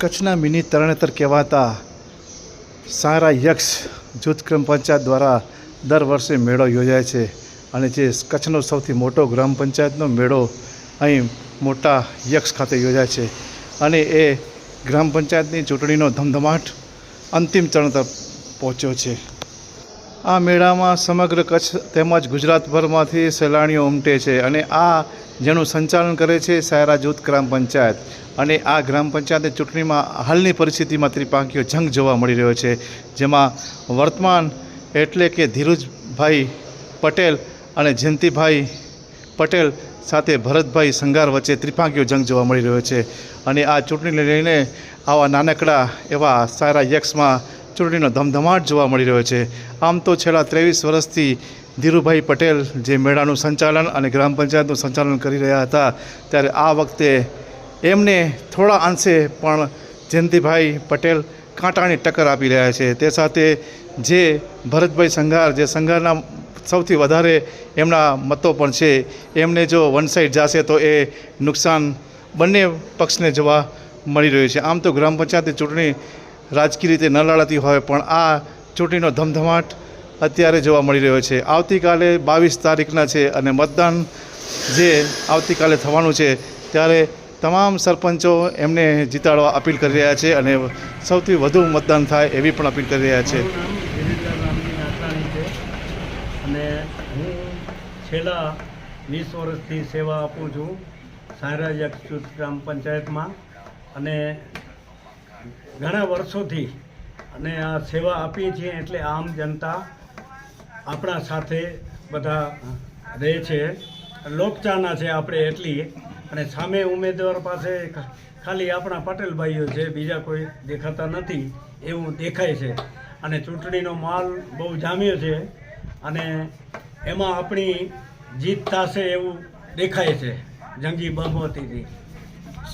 કચ્છના મિની તરણેતર કહેવાતા સારા યક્ષ જૂથ ગ્રામ પંચાયત દ્વારા દર વર્ષે મેળો યોજાય છે અને જે કચ્છનો સૌથી મોટો ગ્રામ પંચાયતનો મેળો અહીં મોટા યક્ષ ખાતે યોજાય છે અને એ ગ્રામ પંચાયતની ચૂંટણીનો ધમધમાટ અંતિમ ચરણ તરફ પહોંચ્યો છે. આ મેળામાં સમગ્ર કચ્છ તેમજ ગુજરાતભરમાંથી સહેલાણીઓ ઉમટે છે અને આ જેનું સંચાલન કરે છે સાયરા જૂથ ગ્રામ પંચાયત. અને આ ગ્રામ પંચાયતની ચૂંટણીમાં હાલની પરિસ્થિતિમાં ત્રિપાંખીયો જંગ જોવા મળી રહ્યો છે, જેમાં વર્તમાન એટલે કે ધીરુજભાઈ પટેલ અને જયંતિભાઈ પટેલ સાથે ભરતભાઈ સંઘાર વચ્ચે ત્રિપાંખીયો જંગ જોવા મળી રહ્યો છે. અને આ ચૂંટણીને લઈને આવા નાનકડા એવા સાયરા યક્ષમાં ચૂંટણીનો ધમધમાટ જોવા મળી રહ્યો છે. આમ તો છેલ્લા 23 વર્ષથી ધીરુભાઈ પટેલ જે મેળાનું સંચાલન અને ગ્રામ પંચાયતનું સંચાલન કરી રહ્યા હતા, ત્યારે આ વખતે એમને થોડા અંશે પણ જયંતિભાઈ પટેલ કાંટાની ટક્કર આપી રહ્યા છે. તે સાથે જે ભરતભાઈ સંઘાર, જે સંઘારના સૌથી વધારે એમના મતો પણ છે, એમને જો વન સાઈડ જશે તો એ નુકસાન બંને પક્ષને જોવા મળી રહ્યું છે. આમ તો ગ્રામ પંચાયતની ચૂંટણી રાજકીય રીતે ન લડાતી હોય, પણ આ ચૂંટણીનો ધમધમાટ અત્યારે જોવા મળી રહ્યો છે. આવતીકાલે 22 તારીખના છે અને મતદાન જે આવતીકાલે થવાનું છે, ત્યારે તમામ સરપંચો એમને જીતાડવા અપીલ કરી રહ્યા છે અને સૌથી વધુ મતદાન થાય એવી પણ અપીલ કરી રહ્યા છે. અને હું છેલ્લા 20 વર્ષથી સેવા આપું છું સાયરા યક્ષ જૂથ ગ્રામ પંચાયતમાં અને ઘણા વર્ષોથી અને આ સેવા આપીએ છીએ. એટલે આમ જનતા આપણા સાથે બધા રહે છે, લોકચાહના છે આપણે એટલી. અને સામે ઉમેદવાર પાસે ખાલી આપણા પટેલભાઈઓ છે, બીજા કોઈ દેખાતા નથી એવું દેખાય છે. અને ચૂંટણીનો માલ બહુ જામ્યો છે અને એમાં આપણી જીત થશે એવું દેખાય છે જંગી બહુમતીથી.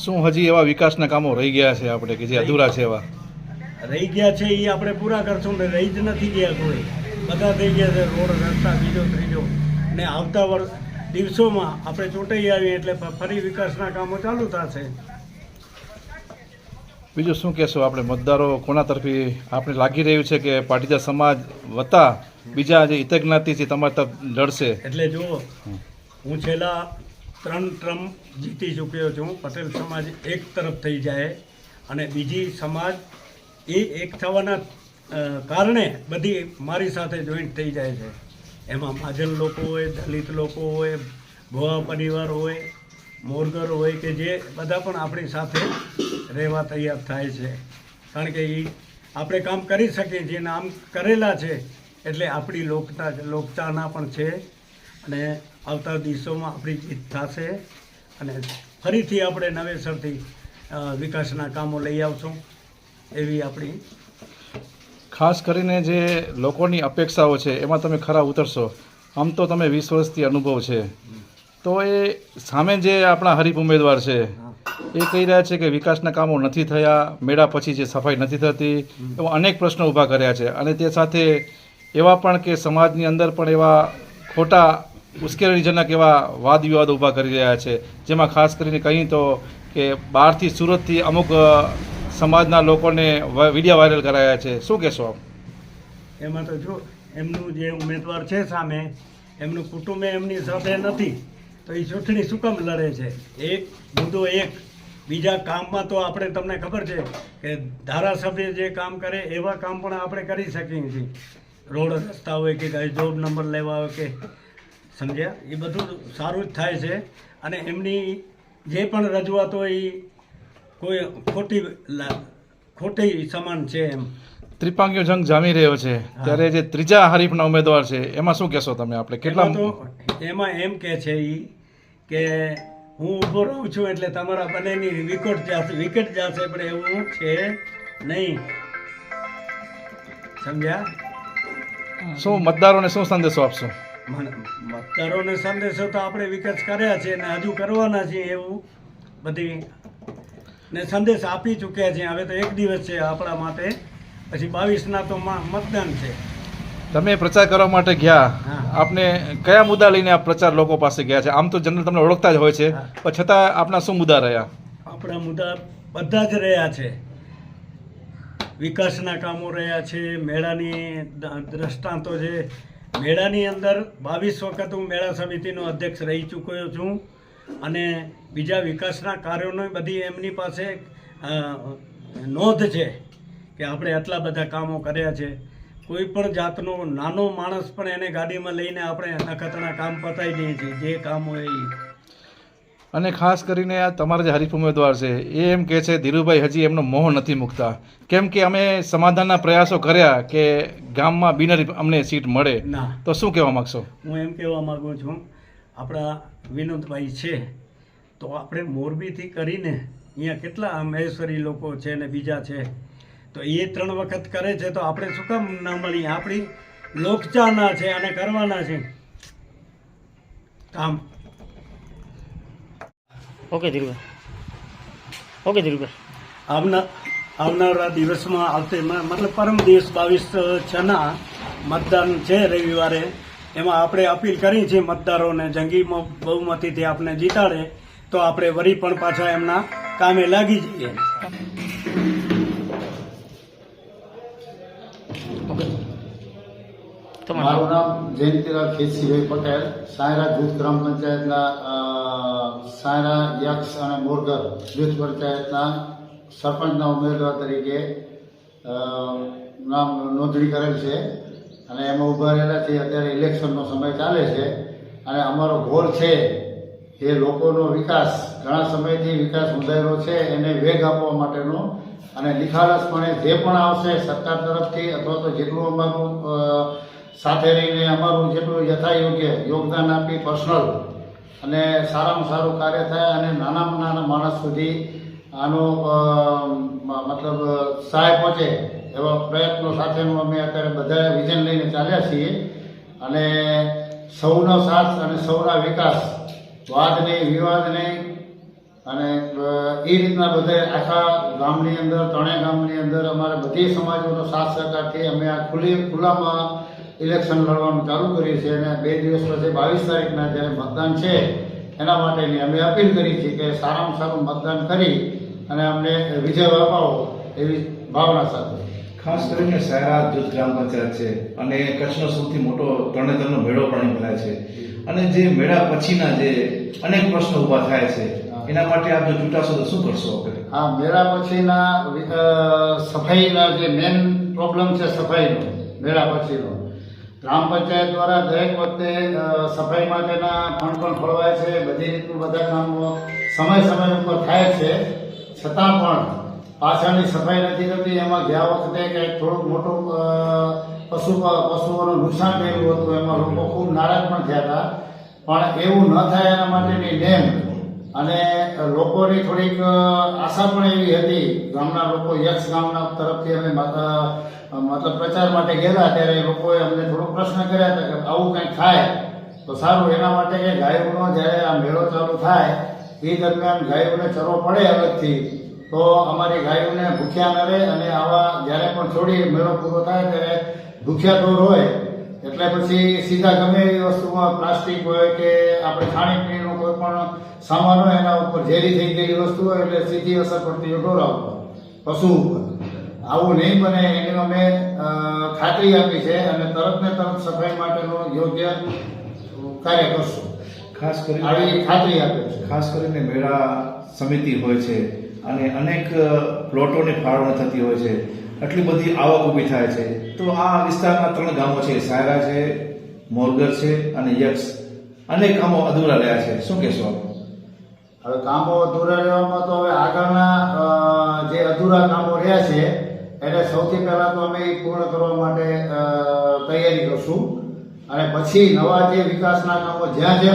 શું હજી એવા વિકાસના કામો રહી ગયા છે આપણે કે જે અધૂરા છે? એવા રહી ગયા છે એ આપણે પૂરા કરશું ને રહી જ નથી ગયા કોઈ, બધા થઈ ગયા છે. રોડ, રસ્તા, બીજો ત્રીજો. ને આવતા દિવસોમાં આપણે ચૂંટાઈ આવીએ એટલે ફરી વિકાસના કામો ચાલુ થશે. બીજું શું કહેશો આપણે મતદારો કોના તરફી આપણે લાગી રહ્યું છે કે પાટીદાર સમાજ વત્તા બીજા જે ઇતર જ્ઞાતિ છે તમારા તરફ લડશે? એટલે જુઓ, હું છેલ્લા 3 ટર્મ જીતી ચૂક્યો છું. પટેલ સમાજ એક તરફ થઈ જાય અને બીજી સમાજ એ એક થવાના કારણે બધી મારી સાથે જોઈન્ટ થઈ જાય છે. એમાં મહાજન લોકો હોય, દલિત લોકો હોય, ભોવા પરિવાર હોય, મોરગર હોય, કે જે બધા પણ આપણી સાથે રહેવા તૈયાર થાય છે. કારણ કે એ આપણે કામ કરી શકીએ છીએ અને આમ કરેલા છે એટલે આપણી લોકચાહના પણ છે. અને આવતા દિવસોમાં આપણી જીત થશે અને ફરીથી આપણે નવેસરથી વિકાસના કામો લઈ આવશું એવી આપણી. ખાસ કરીને જે લોકોની અપેક્ષાઓ છે એમાં તમે ખરા ઉતરશો. આમ તો તમે 20 વર્ષથી અનુભવ છે, તો એ સામે જે આપણા હરીફ ઉમેદવાર છે એ કહી રહ્યા છે કે વિકાસના કામો નથી થયા, મેળા પછી જે સફાઈ નથી થતી, એવા અનેક પ્રશ્નો ઊભા કર્યા છે. અને તે સાથે એવા પણ કે સમાજની અંદર પણ એવા ખોટા ઉશ્કેરણીજનક એવા વાદ વિવાદો ઊભા કરી રહ્યા છે, જેમાં ખાસ કરીને કહીએ તો કે બહારથી સુરતથી અમુક સમાજના લોકોને વિડીયો વાયરલ કરાયા છે. શું કહેશો આપ? એમાં તો જો એમનું જે ઉમેદવાર છે સામે, એમનું કુટુંબે એમની સાથે નથી તો એ ચૂંટણી શું કામ લડે છે? એક મુદ્દો એક. બીજા કામમાં તો આપણે, તમને ખબર છે કે ધારાસભ્ય જે કામ કરે એવા કામ પણ આપણે કરી શકીએ છીએ. રોડ, રસ્તા હોય કે જોબ નંબર લેવા હોય કે, સમજ્યા? એ બધું સારું જ થાય છે. અને એમની જે પણ રજૂઆત હોય એ કોઈ ખોટી સમાન છે. એમ ત્રિપાંખીયો જંગ જામી રહ્યો છે, ત્યારે જે ત્રીજા હરીફના ઉમેદવાર છે એમાં શું કહેશો તમે? આપણે કેટલા તો એમાં એમ કે છે એ કે હું ઊભો રહું છું એટલે તમારા બંનેની વિકેટ જશે, પણ એવું છે નહીં. સમજ્યા? શું મતદારોને શું સંદેશો આપશો? મતદારોને સંદેશો તો આપણે વિકાસ કર્યા છે અને હજુ કરવાના છીએ એવું બધી ને સંદેશ આપી ચૂક્યા છે. હવે તો એક દિવસ છે આપણા માટે, પછી 22ના તો મતદાન છે. તમે પ્રચાર કરવા માટે ગયા, આપને કયા મુદ્દા લઈને આ પ્રચાર લોકો પાસે ગયા છે? આમ તો જનરલ તમને ઓળખતા જ હોય છે, પણ છતાં આપના શું મુદ્દા રહ્યા? આપણા મુદ્દા બધા જ રહ્યા છે. વિકાસના કામો રહ્યા છે, મેળાની દ્રષ્ટાંતો છે. મેળાની અંદર 22 વખત હું મેળા સમિતિનો અધ્યક્ષ રહી ચૂક્યો છું અને બીજા વિકાસના કાર્યોની બધી એમની પાસે નોંધ છે કે આપણે આટલા બધા કામો કર્યા છે. કોઈ પણ જાતનો નાનો માણસ પણ એને ગાડીમાં લઈને આપણે નખત્રાણા કામ પતાવી દઈએ છીએ, જે કામ હોય એ. અને ખાસ કરીને આ તમારા જે હરીફ ઉમેદવાર છે એ એમ કહે છે ધીરુભાઈ હજી એમનો મોહ નથી મૂકતા, કેમ કે અમે સમાધાનના પ્રયાસો કર્યા કે ગામમાં બિનહરીફ અમને સીટ મળે. ના, તો શું કહેવા માગશો? હું એમ કહેવા માગું છું, આપણા વિનોદભાઈ છે તો આપણે મોરબીથી કરીને અહીંયા કેટલા મહેશ્વરી લોકો છે ને બીજા છે, તો એ 3 વખત કરે છે તો આપણે શું કામ ના મળીએ? આપણી લોકચાહના છે અને કરવાના છે કામ. ઓકે ધીરુભાઈ. આવનારા દિવસમાં મતલબ પરમ દિવસ 22/6ના મતદાન છે રવિવારે, એમાં આપણે અપીલ કરી છે મતદારોને જંગી બહુમતીથી આપણે જીતાડે તો આપણે વળી પણ પાછા એમના કામે લાગી જઈએ. મારું નામ જયંતિલાલ કેસીભાઈ પટેલ, સાયરા જૂથ ગ્રામ પંચાયતના સાયરા યક્ષ અને મોરગર જૂથ પંચાયતના સરપંચના ઉમેદવાર તરીકે નામ નોંધણી કરેલ છે અને એમાં ઊભા રહેલા છે. અત્યારે ઇલેક્શનનો સમય ચાલે છે અને અમારો ગોલ છે એ લોકોનો વિકાસ, ઘણા સમયથી વિકાસ નોંધાયેલો છે એને વેગ આપવા માટેનો અને નિખાલસપણે જે પણ આવશે સરકાર તરફથી અથવા તો જેટલું અમારું સાથે રહીને અમારું જેટલું યથાયોગ્ય યોગદાન આપી પર્સનલ અને સારામાં સારું કાર્ય થાય અને નાનામાં નાના માણસ સુધી આનો મતલબ સહાય પહોંચે એવા પ્રયત્નો સાથેનું અમે અત્યારે બધા વિઝન લઈને ચાલ્યા છીએ અને સૌનો સાથ અને સૌના વિકાસ, વાદ નહીં, વિવાદ નહીં અને એ રીતના બધા આખા ગામની અંદર, ત્રણેય ગામની અંદર અમારે બધી સમાજોનો સાથ સહકારથી અમે આ ખુલ્લામાં ઇલેક્શન લડવાનું ચાલુ કર્યું છે અને 2 દિવસ પછી 22 તારીખના જ્યારે મતદાન છે એના માટેની અમે અપીલ કરી છે કે સારામાં સારું મતદાન કરી અને અમને વિજય અપાવો એવી ભાવના સાથે. ખાસ કરીને સાયરા જૂથ ગ્રામ પંચાયત છે અને કચ્છનો સૌથી મોટો તરણેતરનો મેળો પણ ભરાય છે અને જે મેળા પછીના જે અનેક પ્રશ્નો ઊભા થાય છે એના માટે આપ જો ચૂંટાશો તો શું કરશો? હા, મેળા પછીના સફાઈના જે મેન પ્રોબ્લેમ છે સફાઈનો, મેળા પછીનો ગ્રામ પંચાયત દ્વારા દરેક વખતે સફાઈ માટેના ફંડ પણ ફળવાય છે, બધી રીતનું બધા કામો સમય ઉપર થાય છે, છતાં પણ પાછળની સફાઈ નથી થતી. એમાં ગયા વખતે કંઈક થોડુંક મોટું પશુઓનું નુકસાન થયેલું હતું, એમાં લોકો ખૂબ નારાજ પણ થયા હતા. પણ એવું ન થાય એના માટેની નેમ અને લોકોની થોડીક આશા પણ એવી હતી. ગામના લોકો, યક્ષ ગામના તરફથી અમે મતલબ પ્રચાર માટે ગયેલા ત્યારે લોકોએ અમને થોડો પ્રશ્ન કર્યા હતા કે આવું કંઈક થાય તો સારું. એના માટે કે ગાયોનો જ્યારે આ મેળો ચાલુ થાય એ દરમિયાન ગાયોને ચરો પડે અલગથી તો અમારી ગાયોને ભૂખ્યા ન રહે અને આવા જ્યારે પણ છોડી મેળો પૂરો થાય ત્યારે ભૂખ્યા ઢોર હોય એટલે પછી સીધા ગમે એવી વસ્તુમાં પ્લાસ્ટિક હોય કે આપણે ખાણીપીણીનો કોઈ પણ સામાન હોય એના ઉપર ઝેરી થઈ ગયેલી વસ્તુ હોય એટલે સીધી અસર પડતી હોય ઢોરા ઉપર, પશુ ઉપર. આવું નહીં બને એની અમે ખાતરી આપી છે અને તરત ને તરત સફાઈ માટેનું યોગ્ય કાર્ય કરશું. ખાસ કરીને આવી ખાતરી આપે છે. ખાસ કરીને મેળા સમિતિ હોય છે અને અનેક પ્લોટોની ફાળવણી થતી હોય છે, આટલી બધી આવક ઊભી થાય છે. તો આ વિસ્તારના 3 ગામો છે, સાયરા છે, મોરગર છે અને યક્ષ, અનેક કામો અધૂરા રહ્યા છે. શું કહેશો આપ? હવે કામો અધૂરા રહેવામાં તો હવે આગળના જે અધૂરા કામો રહ્યા છે એને સૌથી પહેલાં તો અમે એ પૂર્ણ કરવા માટે તૈયારી કરશું અને પછી નવા જે વિકાસના કામો જ્યાં જે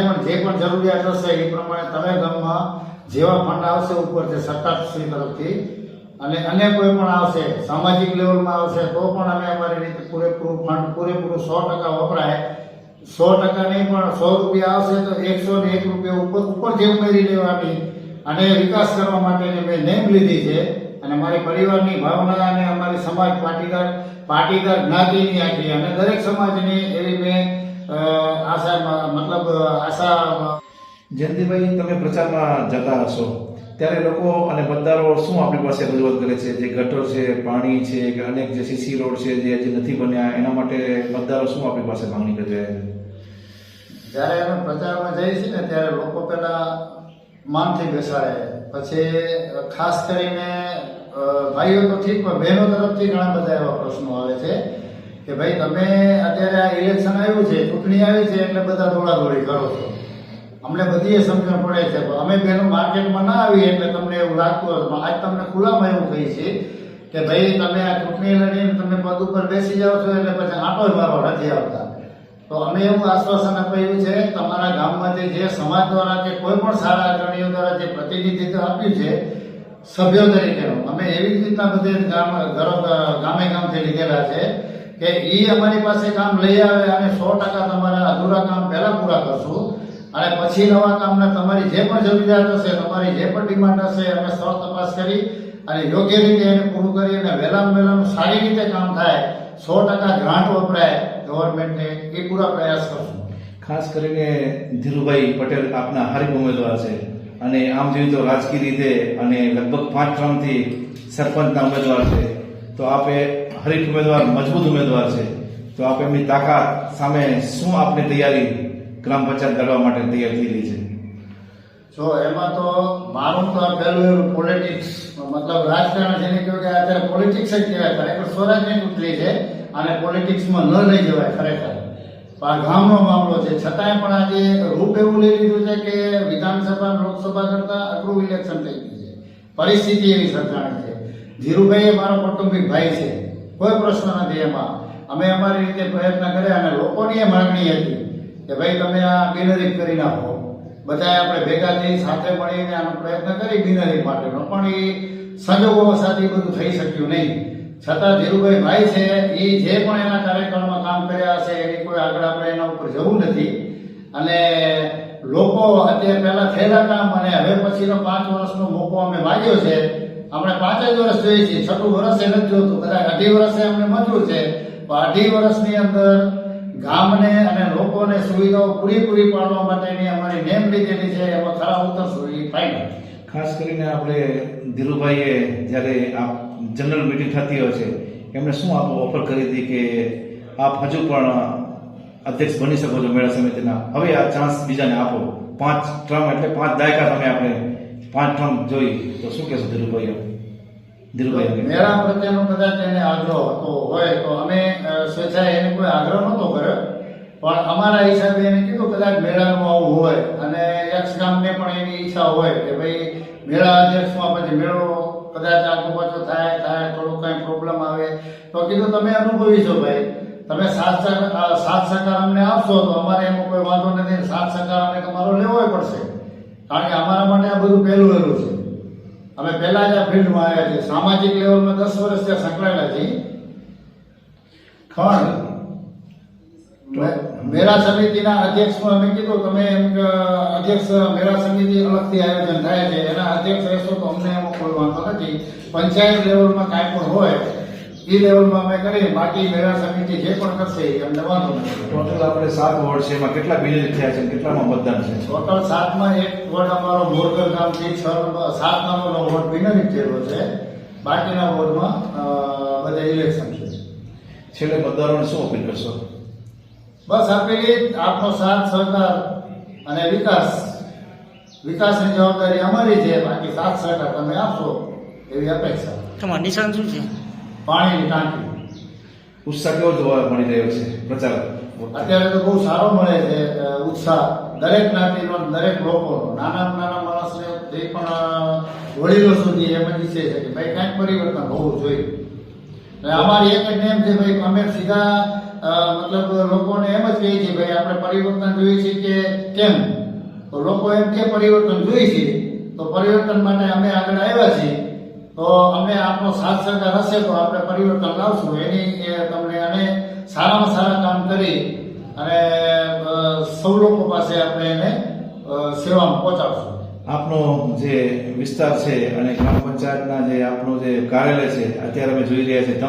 પણ જરૂરિયાત હશે એ પ્રમાણે તમે ગામમાં જેવા ફંડ આવશે ઉપરથી સરકારશ્રી તરફથી અને અન્ય કોઈ પણ આવશે સામાજિક લેવલમાં આવશે તો પણ અમે અમારી રીતે પૂરેપૂરું ફંડ પૂરેપૂરું 100% વપરાય. 100% નહીં પણ 100 રૂપિયા આવશે તો 101 રૂપિયા ઉપર જે ઉમેરી લેવાની અને વિકાસ કરવા માટેની મેં નેમ લીધી છે અને મારી પરિવારની ભાવના અને અમારી સમાજ પાટીદાર જ્ઞાતિની આખી અને દરેક સમાજની એવી મેં આશા. જયંતિભાઈ, તમે પ્રચારમાં જતા હશો ત્યારે લોકો અને મતદારો શું આપણી પાસે રજૂઆત કરે છે? જે ગટર છે, પાણી છે, કે અનેક જે સીસી રોડ છે જે હજી નથી બન્યા, એના માટે મતદારો શું આપણી પાસે માંગણી કરી રહ્યા છે? જ્યારે અમે પ્રચારમાં જઈએ છીએ ને ત્યારે લોકો પહેલા માનથી બેસાડે, પછી ખાસ કરીને ભાઈઓ તો ઠીક પણ બહેનો તરફથી ઘણા બધા એવા પ્રશ્નો આવે છે કે ભાઈ તમે અત્યારે આ ઇલેક્શન આવ્યું છે, ચૂંટણી આવી છે એટલે બધા દોડાદોડી કરો છો. અમને બધીએ સમજણ પડે છે પણ અમે બહેનો માર્કેટમાં ના આવીએ એટલે તમને એવું લાગતું હોય. પણ આજ તમને ખુલ્લામાં એવું કહીએ છીએ કે ભાઈ તમે આ ચૂંટણી લડીને તમે પદ ઉપર બેસી જાઓ છો એટલે પછી આંટો જ મારવા નથી આવતા. તો અમે એવું આશ્વાસન આપ્યું છે તમારા ગામમાંથી જે સમાજ દ્વારા કે કોઈ પણ સારા અગ્રણીઓ દ્વારા જે પ્રતિનિધિત્વ આપ્યું છે સભ્યો તરીકેનું, અમે એવી જ રીતના બધે ગામે ગામથી લીધેલા છે કે એ અમારી પાસે કામ લઈ આવે અને 100% તમારા અધૂરા કામ પહેલા પૂરા કરશું અને પછી નવા કામના તમારી જે પણ જરૂરિયાત હશે, તમારી જે પણ ડિમાન્ડ હશે અમે સ્થળ તપાસ કરી અને યોગ્ય રીતે એને પૂરું કરી અને વહેલામાં વહેલાનું સારી રીતે કામ થાય, 100% ગ્રાન્ટ વપરાય ગવર્મેન્ટને, એ પૂરા પ્રયાસ કરશું. ખાસ કરીને ધીરુભાઈ પટેલ આપના હરીફ ઉમેદવાર છે અને આમ જોઈએ તો રાજકીય રીતે અને લગભગ 5 ટર્મથી સરપંચના ઉમેદવાર છે. તો આપે હરીફ ઉમેદવાર, મજબૂત ઉમેદવાર છે, તો આપ એમની તાકાત સામે શું આપની તૈયારી ગ્રામ પંચાયત લડવા માટે તૈયાર થઈ રહી છે? જો એમાં તો મારું તો પહેલું પોલિટિક્સ મતલબ રાજકારણ જેને કહ્યું કે અત્યારે પોલિટિક્સ જ કહેવાય, ખરેખર સ્વરાજની ચૂંટણી છે અને પોલિટિક્સમાં ન લઈ જવાય ખરેખર. પણ આ ગામનો મામલો છે છતાંય પણ આજે રૂપ એવું લઈ લીધું છે કે વિધાનસભા લોકસભા કરતા અઘરું ઇલેક્શન થઈ ગયું છે. પરિસ્થિતિ એવી સર્જાણી છે. ધીરુભાઈ એ મારો કૌટુંબિક ભાઈ છે, કોઈ પ્રશ્ન નથી એમાં. અમે અમારી રીતે પ્રયત્ન કર્યા અને લોકોની એ માંગણી હતી કે ભાઈ તમે આ બિનહરીફ કરી નાખો. બધાએ આપણે ભેગા થઈ સાથે મળીને આનો પ્રયત્ન કરી બિનહરીફ માટેનો, પણ એ સંજોગો સાથે બધું થઈ શક્યું નહીં. છતાં ધીરુભાઈ ભાઈ છે એ જે પણ એના કાર્યક્રમમાં કામ કર્યા હશે એની કોઈ આગળ આપણે એના ઉપર જવું નથી. અને લોકો અત્યારે પહેલા થયેલા કામ અને હવે પછીનો 5 વર્ષનો મોકો અમે માગ્યો છે. આપણે 5 જ વર્ષ જોઈએ છીએ, 6ઠું વર્ષ એ નથી જોતું. કદાચ 2.5 વર્ષે અમને મંજૂર છે, પણ 2.5 વર્ષની અંદર ગામને અને લોકોને સુવિધાઓ પૂરી પાડવા માટેની અમારી નેમ લીધેલી છે. એમાં ખરા ઉતરશું એ ફાઇનલ. ખાસ કરીને આપણે ધીરુભાઈએ જ્યારે આ જનરલ મિટિંગ થતી હોય છે એમણે શું આપ ઓફર કરી હતી કે આપ હજુ પણ અધ્યક્ષ બની શકો છો મેળા સમિતિના, હવે આ ચાન્સ બીજાને આપો. 5 ટર્મ એટલે 5 દાયકા તમે આપણે 5 ટર્મ જોઈ, તો શું કહેશો ધીરુભાઈ? મેળા પ્રત્યેનો કદાચ એને આગ્રહ હતો હોય તો અમે સ્વેચ્છાએ એને કોઈ આગ્રહ નહોતો કર્યો, પણ અમારા હિસાબે એને કીધું કદાચ મેળાનું આવું હોય અને યક્ષ ગામને પણ એની ઈચ્છા હોય કે ભાઈ મેળા અધ્યક્ષમાં પછી મેળો કદાચ આગો પાછો થાય થોડું કઈ પ્રોબ્લેમ આવે તો કીધું તમે અનુભવી છો ભાઈ, તમે સાથ સહકાર અમને આપશો તો અમારે એમાં કોઈ વાંધો નથી. સાથ સહકાર અમે તમારો લેવો પડશે, કારણ કે અમારા માટે આ બધું પહેલું છે. અમે પહેલા જ આ ફિલ્ડમાં આવ્યા છીએ, સામાજિક લેવલમાં 10 વર્ષ ત્યાં સંકળાયેલા છીએ. મેળા સમિતિના અધ્યક્ષમાં અમે કીધું તમે એમ અધ્યક્ષ મેળા સમિતિ અલગથી આયોજન થાય છે એના અધ્યક્ષ રહેશો તો અમને એમાં કોઈ વાંધો નથી. પંચાયત લેવલમાં કાંઈ પણ હોય એ લેવલમાં અમે કરીએ, બાકી મેળા સમિતિ જે પણ કરશે એ અમને વાંધો નથી. ટોટલ આપણે 7 વોર્ડ છે, એમાં કેટલા બિનહરીફ થયા છે, કેટલામાં મતદાન છે? ટોટલ 7માં એક વોર્ડ અમારો મોરગર ગામથી 7 નંબરનો વોર્ડ બિનહરીફ થયેલો છે, બાકીના વોર્ડમાં બધા ઇલેક્શન છે. છેલ્લે મતદારોને શું અપીલ કરશો? બસ આપેલી આપનો સાથ સહકાર અને વિકાસની જવાબદારી અમારી છે, બાકી સાથ સહકાર તમે આપશો એવી અપેક્ષા. તમારું નિશાન શું છે? પાણીની ટાંકી. ઉત્સાહ કેવો જોવા મળી રહ્યો છે પ્રચાર? અત્યારે તો બહુ સારો મળે છે ઉત્સાહ, દરેક જ્ઞાતિનો, દરેક લોકોનો, નાના માણસને જે પણ વડીલો સુધી એમ જ ઈચ્છે છે કે ભાઈ કાંઈક પરિવર્તન હોવું જોઈએ. અને અમારી એક જ નેમ છે ભાઈ, અમે સીધા મતલબ લોકોને એમ જ કહીએ છીએ ભાઈ આપણે પરિવર્તન જોઈએ છીએ કે કેમ, તો લોકો એમ કે પરિવર્તન જોઈએ છીએ તો પરિવર્તન માટે અમે આગળ આવ્યા છીએ, તો અમે આપનો સાથ સહકાર હશે તો આપણે પરિવર્તન લાવશું એની તમને અને સારામાં સારા કામ કરી અને સૌ લોકો પાસે આપણે એને સેવામાં પહોંચાડશું. આપનો જે વિસ્તાર છે અને ગ્રામ પંચાયતના જે આપનું જે કાર્યાલય છે અત્યારે અમે જોઈ રહ્યા છીએ